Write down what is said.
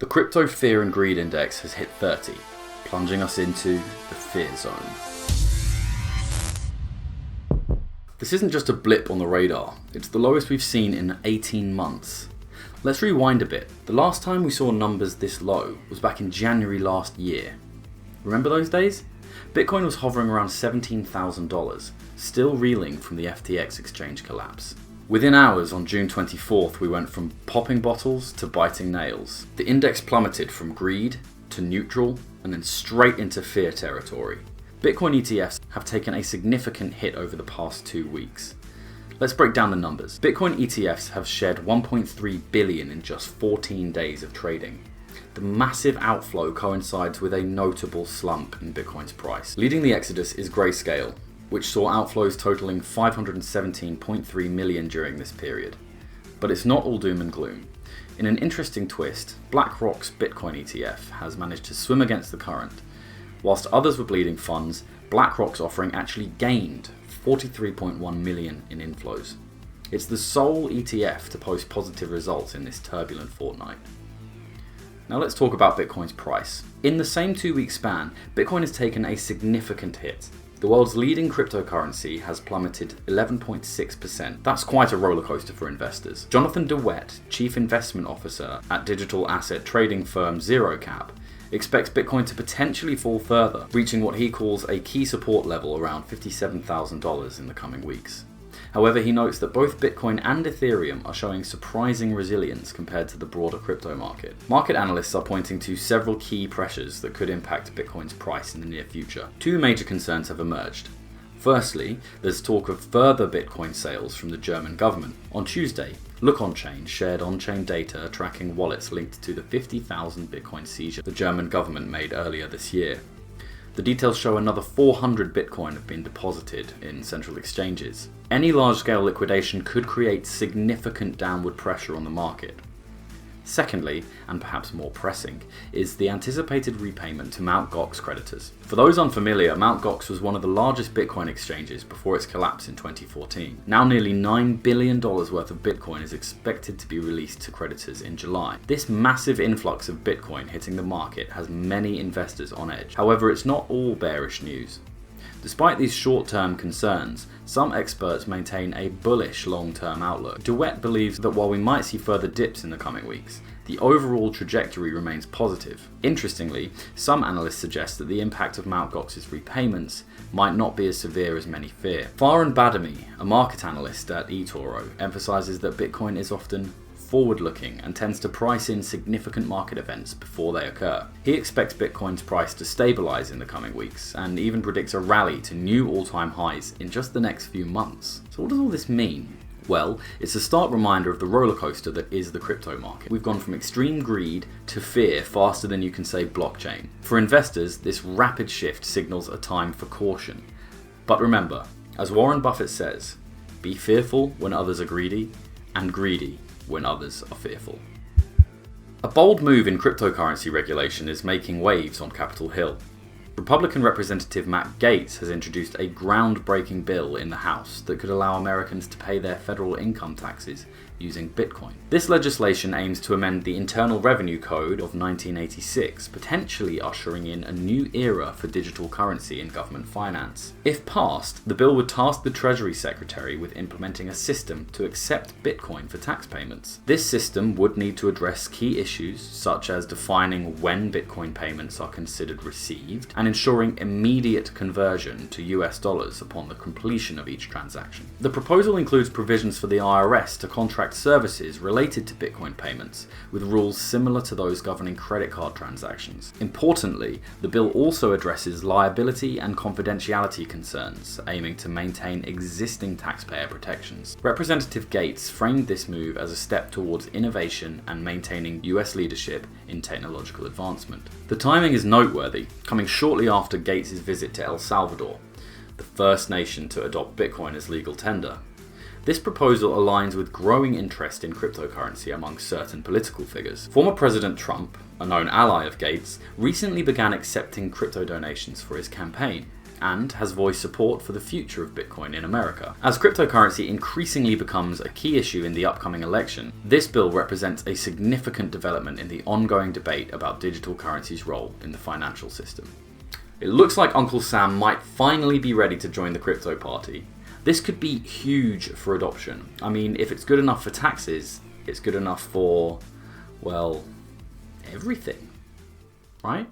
The crypto fear and greed index has hit 30, plunging us into the fear zone. This isn't just a blip on the radar, it's the lowest we've seen in 18 months. Let's rewind a bit. The last time we saw numbers this low was back in January last year. Remember those days? Bitcoin was hovering around $17,000, still reeling from the FTX exchange collapse. Within hours on June 24th, we went from popping bottles to biting nails. The index plummeted from greed to neutral and then straight into fear territory. Bitcoin ETFs have taken a significant hit over the past 2 weeks. Let's break down the numbers. Bitcoin ETFs have shed $1.3 billion in just 14 days of trading. The massive outflow coincides with a notable slump in Bitcoin's price. Leading the exodus is Grayscale, which saw outflows totaling $517.3 million during this period. But it's not all doom and gloom. In an interesting twist, BlackRock's Bitcoin ETF has managed to swim against the current. Whilst others were bleeding funds, BlackRock's offering actually gained $43.1 million in inflows. It's the sole ETF to post positive results in this turbulent fortnight. Now let's talk about Bitcoin's price. In the same 2-week span, Bitcoin has taken a significant hit. The world's leading cryptocurrency has plummeted 11.6%. That's quite a rollercoaster for investors. Jonathan DeWitt, Chief Investment Officer at digital asset trading firm ZeroCap, expects Bitcoin to potentially fall further, reaching what he calls a key support level around $57,000 in the coming weeks. However, he notes that both Bitcoin and Ethereum are showing surprising resilience compared to the broader crypto market. Market analysts are pointing to several key pressures that could impact Bitcoin's price in the near future. 2 major concerns have emerged. Firstly, there's talk of further Bitcoin sales from the German government. On Tuesday, LookOnChain shared on-chain data tracking wallets linked to the 50,000 Bitcoin seizure the German government made earlier this year. The details show another 400 Bitcoin have been deposited in central exchanges. Any large-scale liquidation could create significant downward pressure on the market. Secondly, and perhaps more pressing, is the anticipated repayment to Mt. Gox creditors. For those unfamiliar, Mt. Gox was one of the largest Bitcoin exchanges before its collapse in 2014. Now nearly $9 billion worth of Bitcoin is expected to be released to creditors in July. This massive influx of Bitcoin hitting the market has many investors on edge. However, it's not all bearish news. Despite these short-term concerns, some experts maintain a bullish long-term outlook. DeWitt believes that while we might see further dips in the coming weeks, the overall trajectory remains positive. Interestingly, some analysts suggest that the impact of Mt. Gox's repayments might not be as severe as many fear. Farhan Badami, a market analyst at eToro, emphasizes that Bitcoin is often forward-looking and tends to price in significant market events before they occur. He expects Bitcoin's price to stabilize in the coming weeks and even predicts a rally to new all-time highs in just the next few months. So what does all this mean? Well, it's a stark reminder of the rollercoaster that is the crypto market. We've gone from extreme greed to fear faster than you can say blockchain. For investors, this rapid shift signals a time for caution. But remember, as Warren Buffett says, be fearful when others are greedy, and greedy when others are fearful. A bold move in cryptocurrency regulation is making waves on Capitol Hill. Republican Representative Matt Gaetz has introduced a groundbreaking bill in the House that could allow Americans to pay their federal income taxes using Bitcoin. This legislation aims to amend the Internal Revenue Code of 1986, potentially ushering in a new era for digital currency in government finance. If passed, the bill would task the Treasury Secretary with implementing a system to accept Bitcoin for tax payments. This system would need to address key issues such as defining when Bitcoin payments are considered received and ensuring immediate conversion to US dollars upon the completion of each transaction. The proposal includes provisions for the IRS to contract services related to Bitcoin payments, with rules similar to those governing credit card transactions. Importantly, the bill also addresses liability and confidentiality concerns, aiming to maintain existing taxpayer protections. Representative Gaetz framed this move as a step towards innovation and maintaining US leadership in technological advancement. The timing is noteworthy, coming shortly after Gaetz' visit to El Salvador, the first nation to adopt Bitcoin as legal tender. This proposal aligns with growing interest in cryptocurrency among certain political figures. Former President Trump, a known ally of Gaetz, recently began accepting crypto donations for his campaign. and has voiced support for the future of Bitcoin in America. As cryptocurrency increasingly becomes a key issue in the upcoming election, this bill represents a significant development in the ongoing debate about digital currency's role in the financial system. It looks like Uncle Sam might finally be ready to join the crypto party. This could be huge for adoption. I mean, if it's good enough for taxes, it's good enough for, well, everything, right?